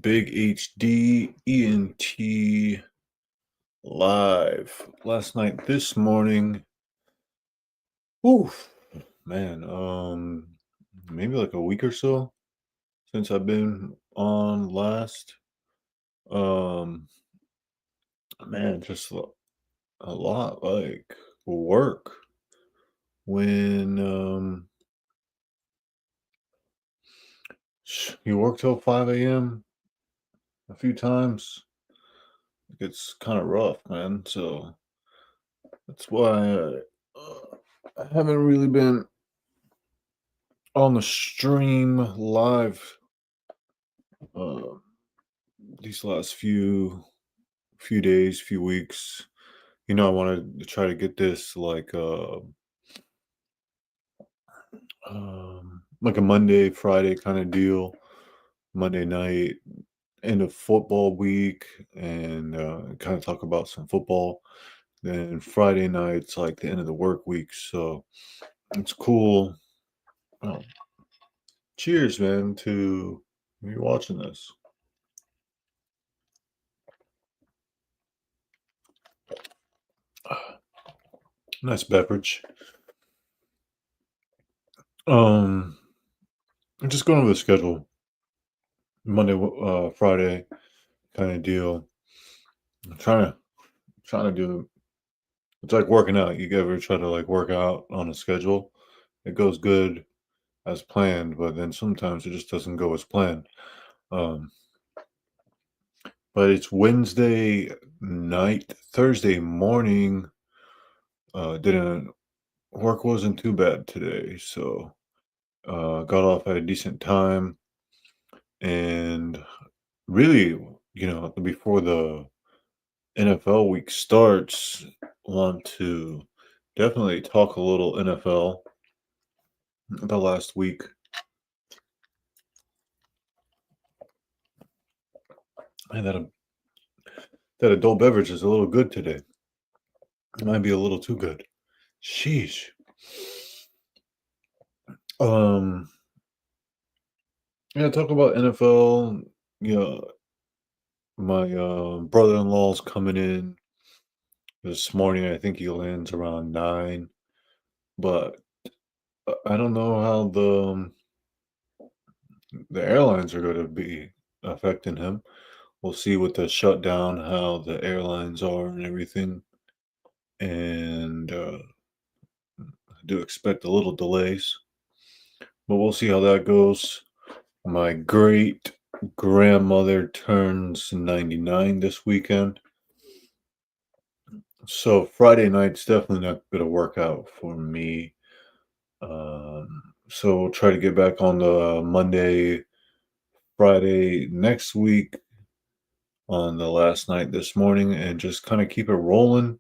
Big HD ENT live last night, this morning. Oof, man. Maybe like a week or so since I've been on last. Um, man, just a lot like work when you work till 5 a.m. a few times. It's kind of rough, man. So that's why I haven't really been on the stream live uh, these last few days, few weeks. I wanted to try to get this like a Monday, Friday kind of deal. Monday night, end of football week, and kind of talk about some football. Then Friday night's like the end of the work week, so it's cool. Oh, cheers, man, to you watching this. Nice beverage. Um, I'm just going over the schedule. Monday, Friday kind of deal. I'm trying to do. It's like working out. You ever try to like work out on a schedule? It goes good as planned, but then sometimes it just doesn't go as planned. Um, but it's Wednesday night, Thursday morning. Didn't Work wasn't too bad today, so got off at a decent time, and really, before the NFL week starts, want to definitely talk a little NFL the last week. And that adult beverage is a little good today. It might be a little too good. Sheesh. Um, yeah, talk about NFL. Yeah, my brother-in-law's coming in this morning. I think he lands around 9, but I don't know how the airlines are going to be affecting him. We'll see with the shutdown how the airlines are and everything. And I do expect a little delays, but we'll see how that goes. My great grandmother turns 99 this weekend. So Friday night's definitely not going to work out for me. So we'll try to get back on the Monday, Friday next week on the last night this morning and just kind of keep it rolling.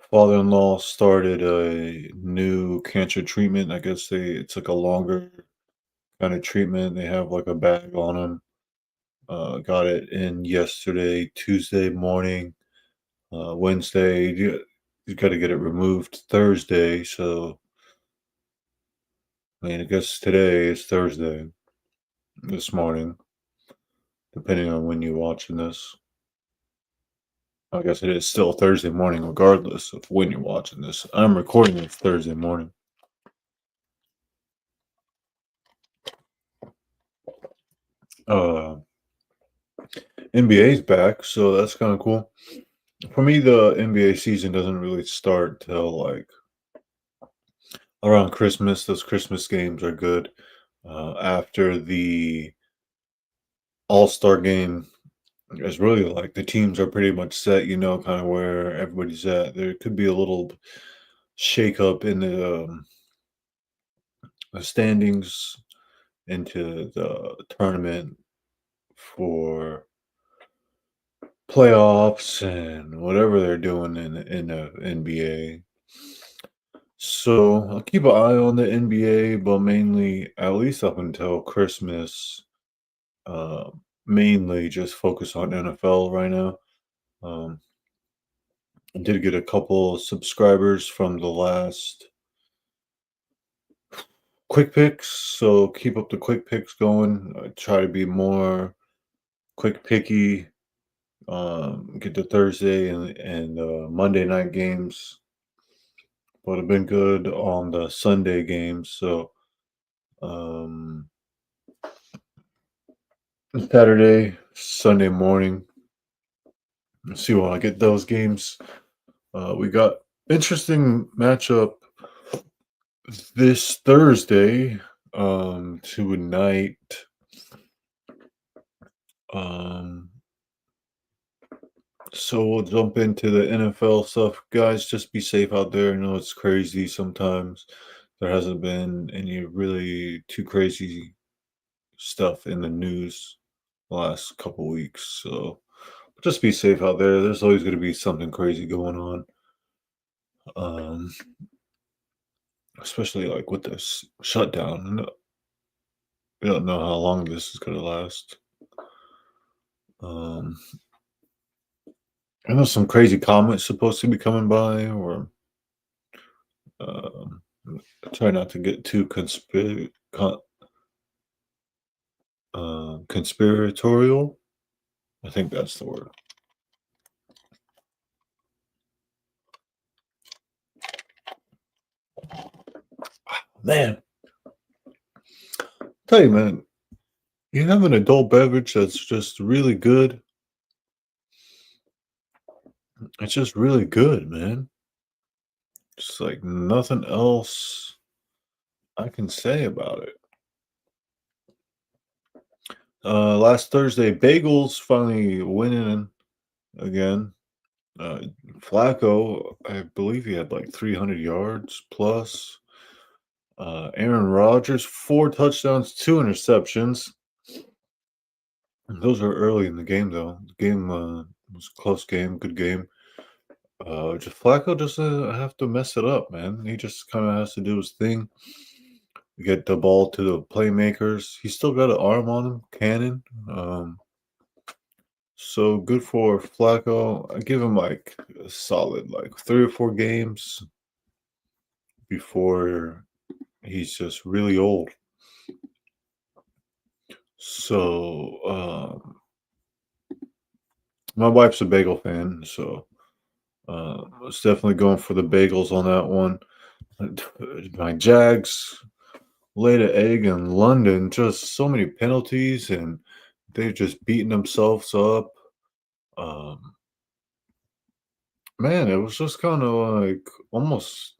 Father-in-law started a new cancer treatment. I guess it's like a longer kind of treatment. They have like a bag on him. Got it in yesterday, Tuesday morning, Wednesday. You got to get it removed Thursday. So, I guess today is Thursday, this morning, depending on when you're watching this. I guess it is still Thursday morning, regardless of when you're watching this. I'm recording it Thursday morning. Uh, NBA's back, so that's kind of cool. For me, the NBA season doesn't really start till like around Christmas. Those Christmas games are good. After the All-Star game, it's really like the teams are pretty much set, kind of where everybody's at. There could be a little shake up in the standings into the tournament for playoffs and whatever they're doing in the NBA. So I'll keep an eye on the NBA, but mainly, at least up until Christmas, uh, mainly just focus on NFL right now. Um, I did get a couple subscribers from the last quick picks. So keep up the quick picks going. Try to be more quick picky. Get the Thursday and Monday night games. Would have been good on the Sunday games. So um, Saturday, Sunday morning. Let's see when I get those games. We got interesting matchup this Thursday. Tonight. Um, so we'll jump into the NFL stuff, guys. Just be safe out there. I know it's crazy sometimes. There hasn't been any really too crazy stuff in the news the last couple weeks. So just be safe out there. There's always going to be something crazy going on. Um, Especially like with this shutdown. We don't know how long this is going to last. Um, I know some crazy comments supposed to be coming by, or um, try not to get too conspiratorial. I think that's the word. Man, tell you, man, you have an adult beverage that's just really good. It's just really good, man. Just like nothing else I can say about it. Last Thursday, Bagels finally winning again. Uh, Flacco, I believe he had like 300 yards plus. Aaron Rodgers, 4 touchdowns, 2 interceptions. Those are early in the game, though. The game was a close game, good game. Just Flacco doesn't have to mess it up, man. He just kind of has to do his thing, get the ball to the playmakers. He's still got an arm on him, cannon. So good for Flacco. I give him like a solid like 3 or 4 games before he's just really old. So my wife's a bagel fan, so it's definitely going for the bagels on that one. My Jags laid an egg in London, just so many penalties, and they've just beaten themselves up. Um, Man, it was just kind of like almost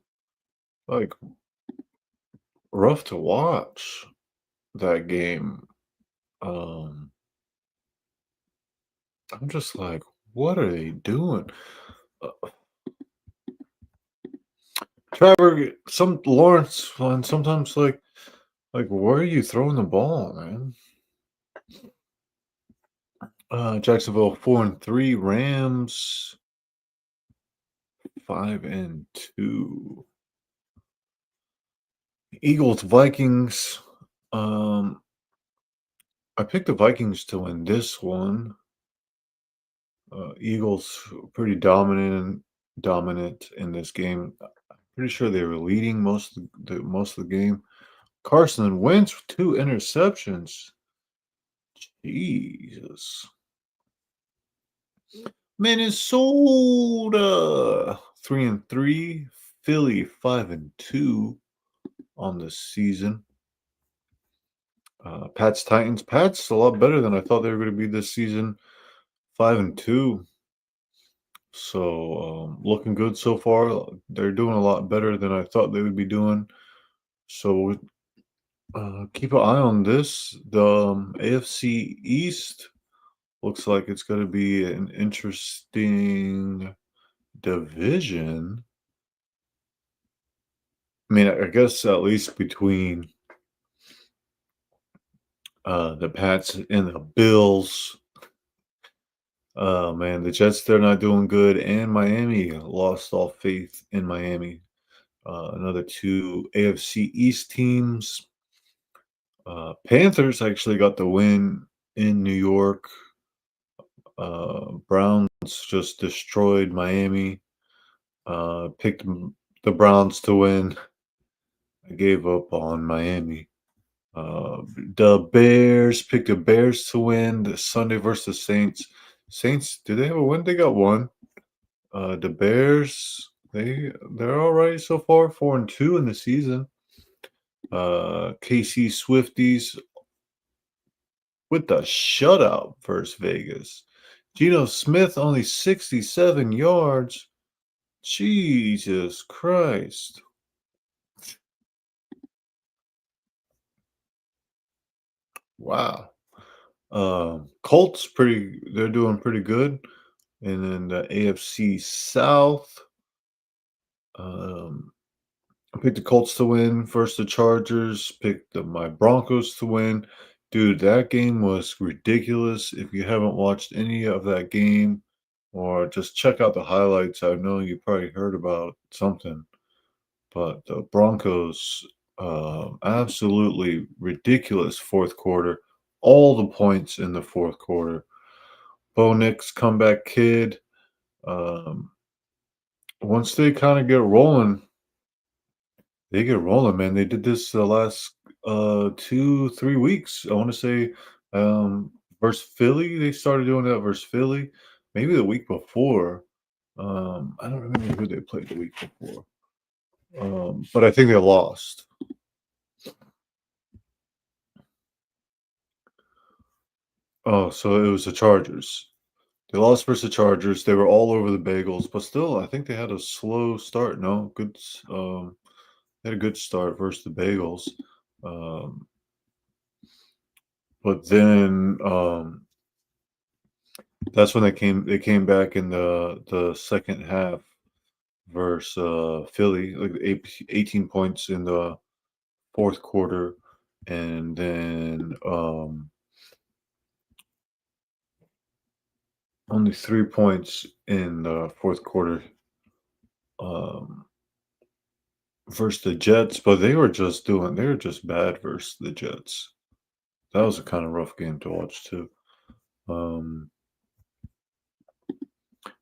like rough to watch that game. Um, I'm just like, what are they doing? Uh, Trevor, some Lawrence, and sometimes like where are you throwing the ball, man? Jacksonville 4-3, Rams 5-2, Eagles Vikings. Um, I picked the Vikings to win this one. Eagles pretty dominant in this game. Pretty sure they were leading most of the game. Carson Wentz with 2 interceptions. Jesus. Minnesota 3-3. Philly 5-2 on the season. Pats Titans. Pats a lot better than I thought they were going to be this season. 5-2. So looking good so far. They're doing a lot better than I thought they would be doing. So keep an eye on this. The AFC East looks like it's going to be an interesting division. I mean, I guess at least between the Pats and the Bills. Man, the Jets, they're not doing good. And Miami lost all faith in Miami. Another 2 AFC East teams. Panthers actually got the win in New York. Browns just destroyed Miami. Picked the Browns to win. I gave up on Miami. The Bears picked the Bears to win the Sunday versus Saints. Saints, did they have a win? They got one. The Bears, they're all right so far, 4-2 in the season. KC Swifties with the shutout versus Vegas. Geno Smith only 67 yards. Jesus Christ. Wow. Colts they're doing pretty good. And then the AFC South, um, I picked the Colts to win. First, the Chargers. Picked my Broncos to win. Dude, that game was ridiculous. If you haven't watched any of that game, or just check out the highlights, I know you probably heard about something. But the Broncos, absolutely ridiculous fourth quarter. All the points in the fourth quarter. Bo Nix, comeback kid. Um, Once they kind of get rolling, they get rolling, man. They did this the last 2, 3 weeks. I want to say versus Philly. They started doing that versus Philly. Maybe the week before. I don't remember who they played the week before. But I think they lost. Oh, so it was the Chargers. They lost versus the Chargers. They were all over the Bagels, but still, I think they had a slow start. No, good. They had a good start versus the Bagels. Um, but then that's when they came back in the second half versus Philly, like 18 points in the fourth quarter, and then only 3 points in the fourth quarter um, versus the Jets. But they were just bad versus the Jets. That was a kind of rough game to watch too. Um,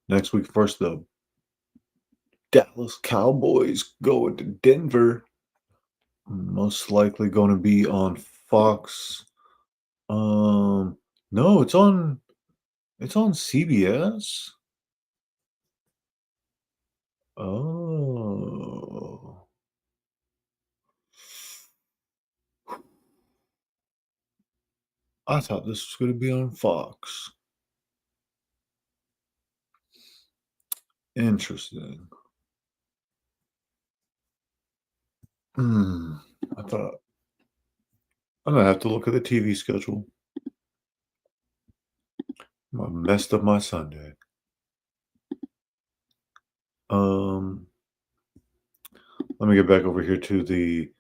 Next week, first the Dallas Cowboys going to Denver. Most likely going to be on Fox. No, it's on CBS. Oh. I thought this was going to be on Fox. Interesting. Hmm. I thought I'm gonna have to look at the TV schedule. I messed up my Sunday. Um, Let me get back over here to the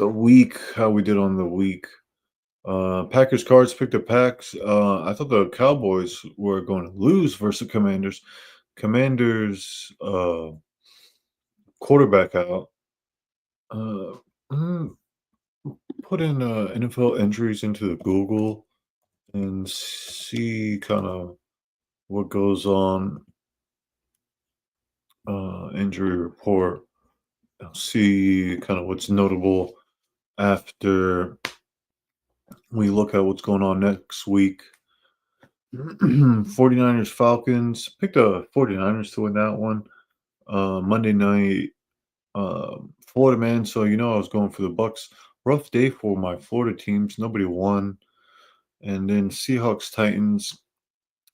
week. How we did on the week. Packers cards picked the Packs. I thought the Cowboys were going to lose versus the Commanders. Commanders quarterback out. Uh, mm, Put in NFL injuries into the Google and see kind of what goes on. Injury report. See kind of what's notable after we look at what's going on next week. 49ers Falcons. Picked the 49ers to win that one. Monday night, Florida man. So I was going for the Bucks. Rough day for my Florida teams. Nobody won. And then Seahawks Titans.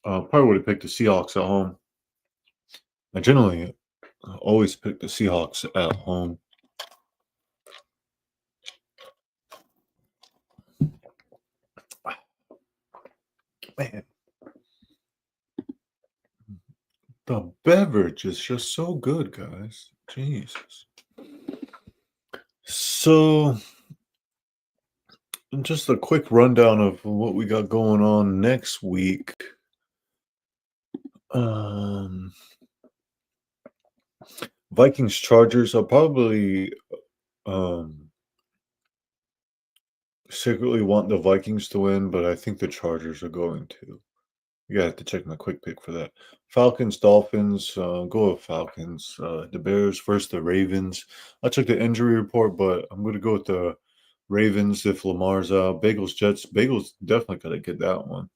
Probably would have picked the Seahawks at home. I generally always pick the Seahawks at home. Man, the beverage is just so good, guys. Jesus. So, just a quick rundown of what we got going on next week. Um, Vikings Chargers. I'll probably secretly want the Vikings to win, but I think the Chargers are going to. You have to check my quick pick for that. Falcons, Dolphins, go with Falcons. The Bears versus the Ravens. I checked the injury report, but I'm going to go with the Ravens if Lamar's out. Bagels, Jets. Bagels definitely got to get that one.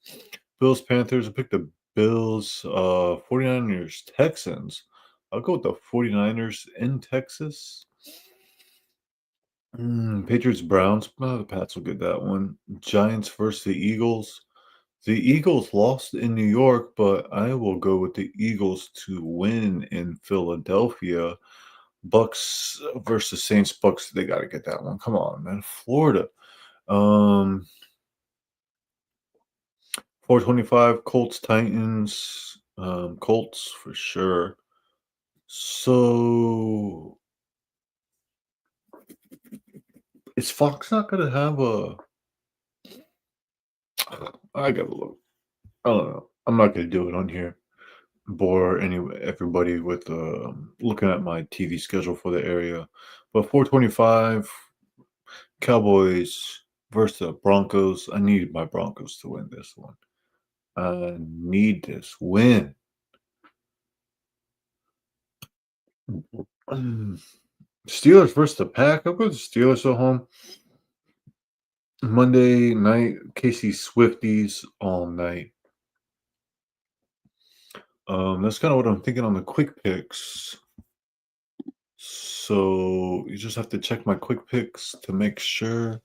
Bills, Panthers. I picked the Bills. 49ers, Texans. I'll go with the 49ers in Texas. Patriots, Browns. The Pats will get that one. Giants versus the Eagles. The Eagles lost in New York, but I will go with the Eagles to win in Philadelphia. Bucks versus Saints. Bucks, they got to get that one. Come on, man. Florida. 425 Colts, Titans. Colts for sure. So is Fox not going to have a? I gotta look. I don't know. I'm not going to do it on here. Bore everybody with looking at my TV schedule for the area. But 425 Cowboys versus the Broncos. I need my Broncos to win this one. I need this win. Steelers versus the Pack. I'll go the Steelers at home. Monday night, KC Swifties all night. That's kind of what I'm thinking on the quick picks. So you just have to check my quick picks to make sure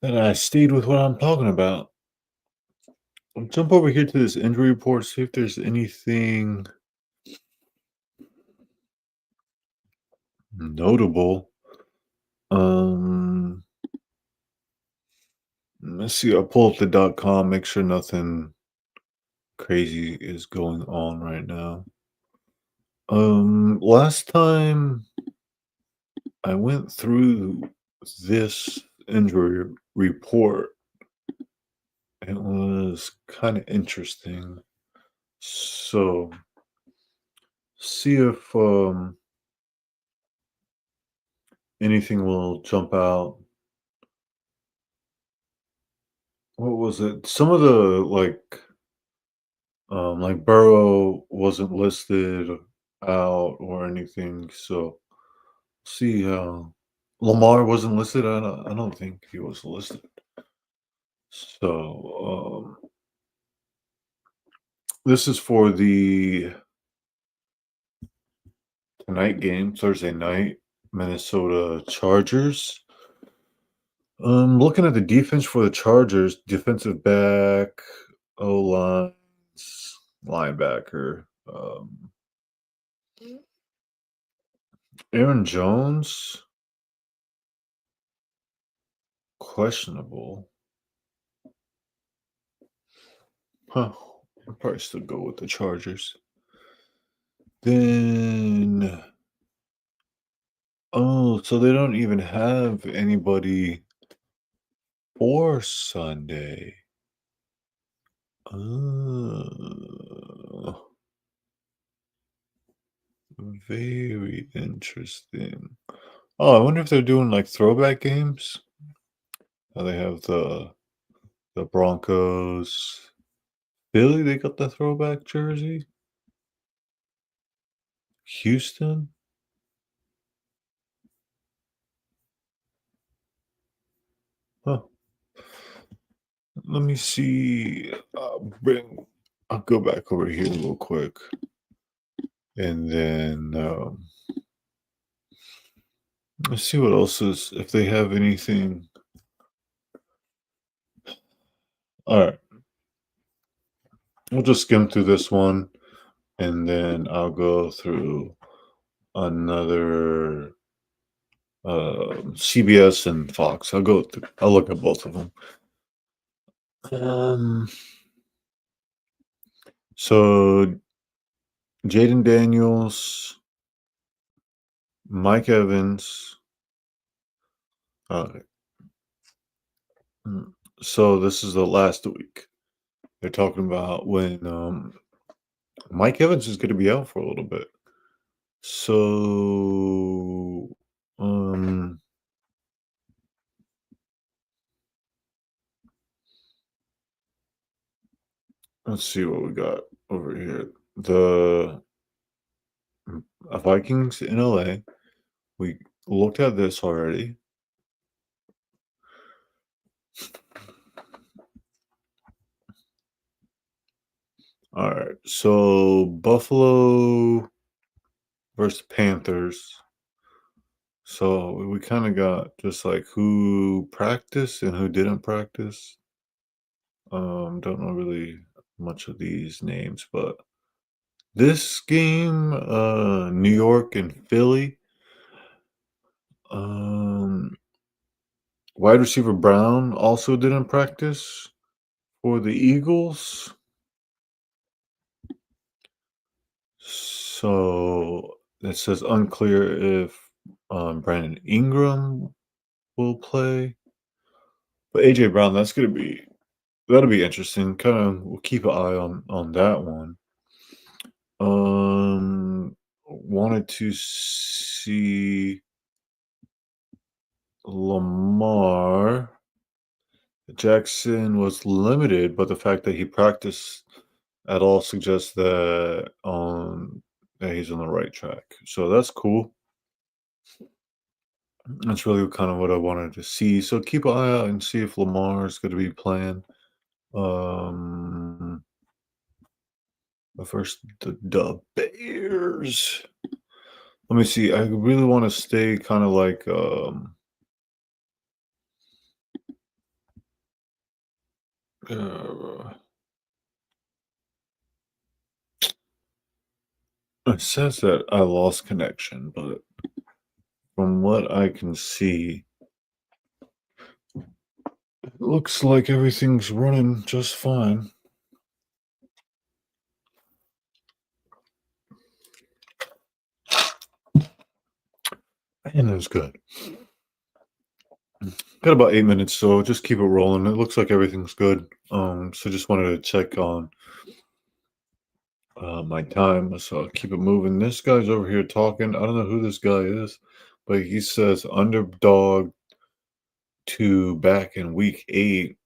that I stayed with what I'm talking about. I'll jump over here to this injury report, see if there's anything notable. Um, let's see. I'll pull up the .com, make sure nothing crazy is going on right now. Last time I went through this injury report, it was kind of interesting. So, see if anything will jump out. What was it? Some of the like Burrow wasn't listed out or anything. So see how Lamar wasn't listed. I don't think he was listed. So this is for the tonight game, Thursday night, Minnesota Chargers. Looking at the defense for the Chargers, defensive back, O lines, linebacker. Aaron Jones, questionable. Huh. I'll probably still go with the Chargers. Then, oh, so they don't even have anybody for Sunday. Oh, very interesting. Oh, I wonder if they're doing like throwback games. They have the Broncos. Philly, they got the throwback jersey. Houston. Huh. Let me see. I'll go back over here real quick, and then let's see what else is if they have anything. All right, we'll just skim through this one, and then I'll go through another CBS and Fox. I'll look at both of them. Um, so Jaden Daniels, Mike Evans. Uh, so this is the last week. They're talking about when Mike Evans is going to be out for a little bit. So, let's see what we got over here. The Vikings in LA. We looked at this already. All right. So Buffalo versus Panthers. So we kind of got just like who practiced and who didn't practice. Don't know really much of these names, but this game, New York and Philly. Um, Wide receiver Brown also didn't practice for the Eagles. So it says unclear if Brandon Ingram will play. But AJ Brown, that'll be interesting. Kind of we'll keep an eye on that one. Wanted to see Lamar Jackson was limited, but the fact that he practiced at all suggests that he's on the right track. So that's cool. That's really kind of what I wanted to see. So keep an eye out and see if Lamar is going to be playing. Um, but first, the Bears. Let me see. I really want to stay kind of like uh, it says that I lost connection, but from what I can see, it looks like everything's running just fine. And it's good. Got about 8 minutes, so just keep it rolling. It looks like everything's good. So just wanted to check on my time, so I'll keep it moving. This guy's over here talking. I don't know who this guy is, but he says underdog to back in week 8.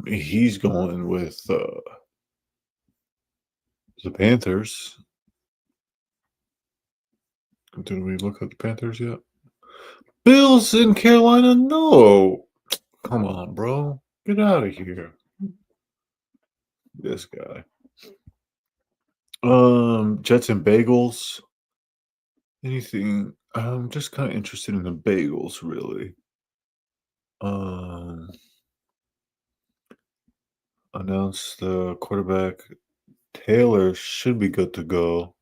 He's going with the Panthers. Did we look at the Panthers yet? Bills in Carolina? No. Come on, bro. Get out of here. This guy. Jets and Bagels. Anything? I'm just kind of interested in the Bagels, really. Um, Announced the quarterback Taylor should be good to go.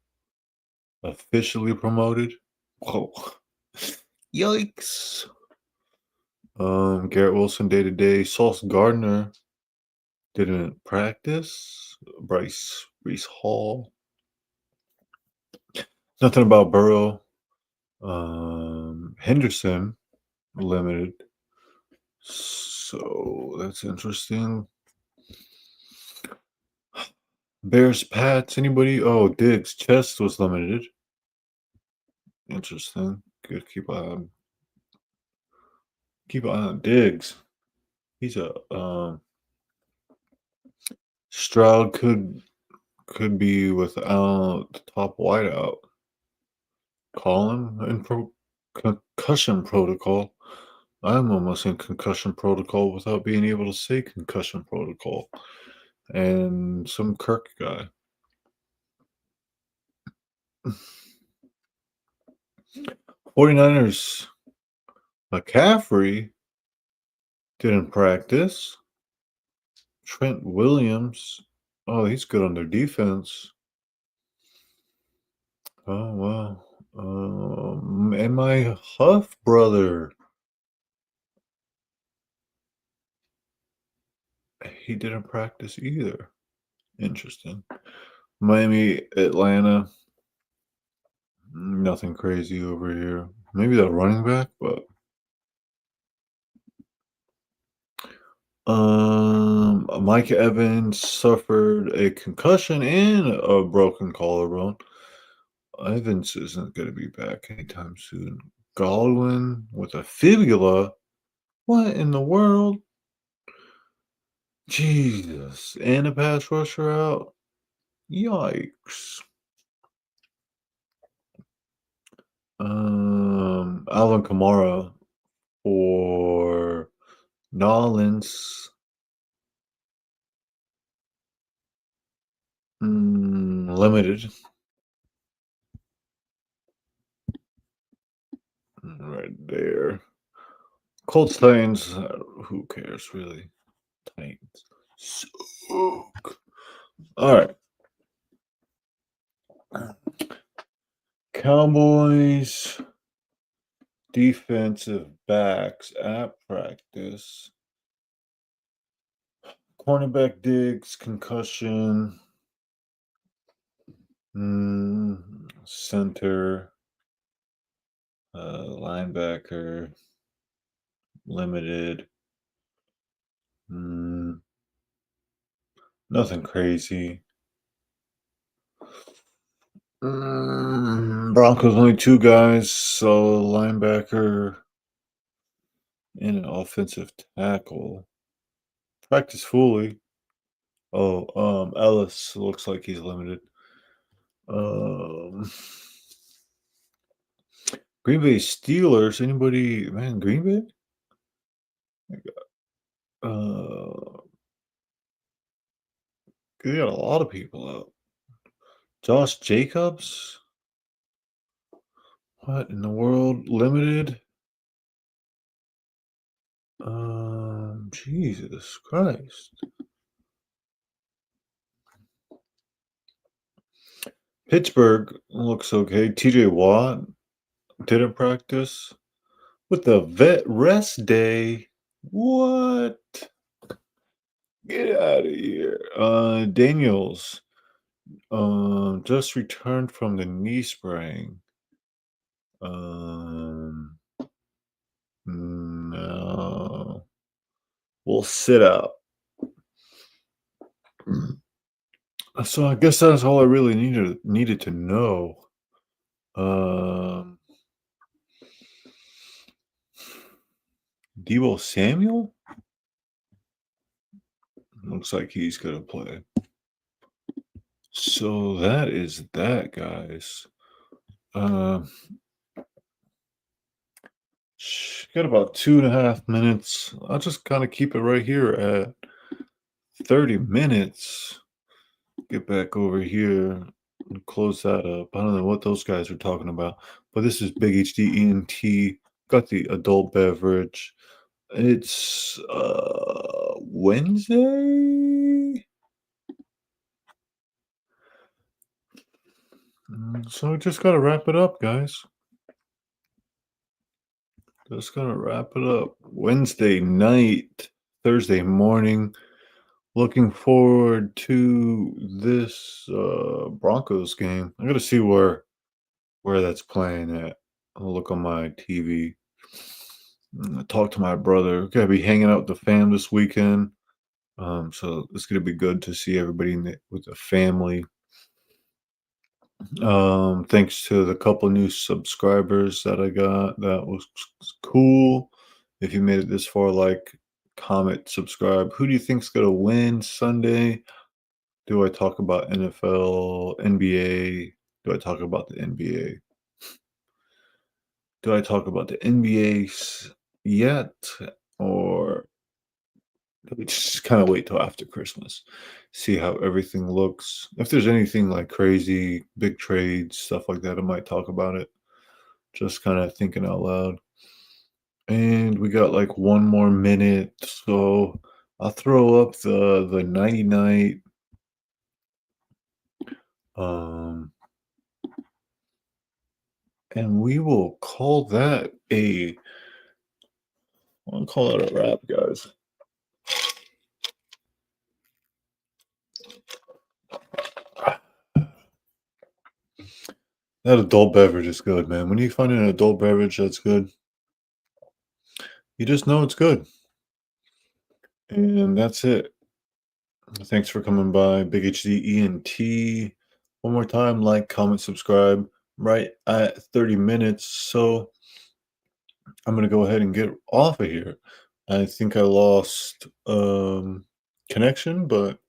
Officially promoted. Whoa. Yikes. Garrett Wilson day to day. Sauce Gardner didn't practice. Reese Hall. Nothing about Burrow. Henderson limited. So that's interesting. Bears Pats. Anybody? Oh, Diggs chest was limited. Interesting. Good. Keep an eye on Diggs. He's a Stroud could be without the top wideout. Colin in concussion protocol. I'm almost in concussion protocol without being able to say concussion protocol. And some Kirk guy. 49ers McCaffrey didn't practice. Trent Williams. Oh, he's good on their defense. Oh, wow. And my Huff brother. He didn't practice either. Interesting. Miami, Atlanta. Nothing crazy over here. Maybe the running back, but Mike Evans suffered a concussion and a broken collarbone. Evans isn't going to be back anytime soon. Godwin with a fibula. What in the world? Jesus. And a pass rusher out? Yikes. Alvin Kamara for Nolans. Limited. Right there. Colts Titans. Who cares, really? Titans. Suck. All right. Cowboys defensive backs at practice. Cornerback Diggs, concussion. Center, linebacker, limited. Nothing crazy. Broncos only two guys, so linebacker and an offensive tackle. Practice fully. Oh, Ellis looks like he's limited. Um, Green Bay Steelers. Anybody? Man, Green Bay. They got a lot of people out. Josh Jacobs. What in the world? Limited. Jesus Christ. Pittsburgh looks okay. TJ Watt didn't practice with the vet rest day. What? Get out of here. Daniels just returned from the knee sprain. No. We'll sit out. So I guess that's all I really needed to know. Deebo Samuel looks like he's gonna play. So that is that, guys. Got about 2.5 minutes. I'll just kind of keep it right here at 30 minutes. Get back over here and close that up. I don't know what those guys are talking about, but this is Big HD ENT. Got the adult beverage. It's Wednesday. So just gotta wrap it up, guys. Just gonna wrap it up. Wednesday night, Thursday morning. Looking forward to this Broncos game. I gotta see where that's playing at. I'll look on my TV. Talk to my brother. Gonna be hanging out with the fam this weekend. So it's gonna be good to see everybody with the family. Thanks to the couple new subscribers that I got. That was cool. If you made it this far, like, comment, subscribe. Who do you think's gonna win Sunday? Do I talk about NFL, NBA? Do I talk about the NBA? Do I talk about the NBA yet? Or do we just kind of wait till after Christmas? See how everything looks. If there's anything like crazy, big trades, stuff like that, I might talk about it. Just kind of thinking out loud. And we got like 1 more minute. So I'll throw up the 90 night. And we will call that I'll call it a wrap, guys. That adult beverage is good, man. When you find an adult beverage that's good, you just know it's good. And that's it. Thanks for coming by. Big HD ENT. One more time, like, comment, subscribe. Right at 30 minutes. So I'm gonna go ahead and get off of here. I think I lost connection, but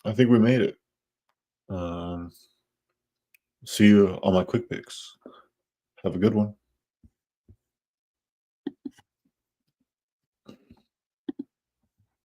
I think we made it. Um, See you on my quick picks. Have a good one.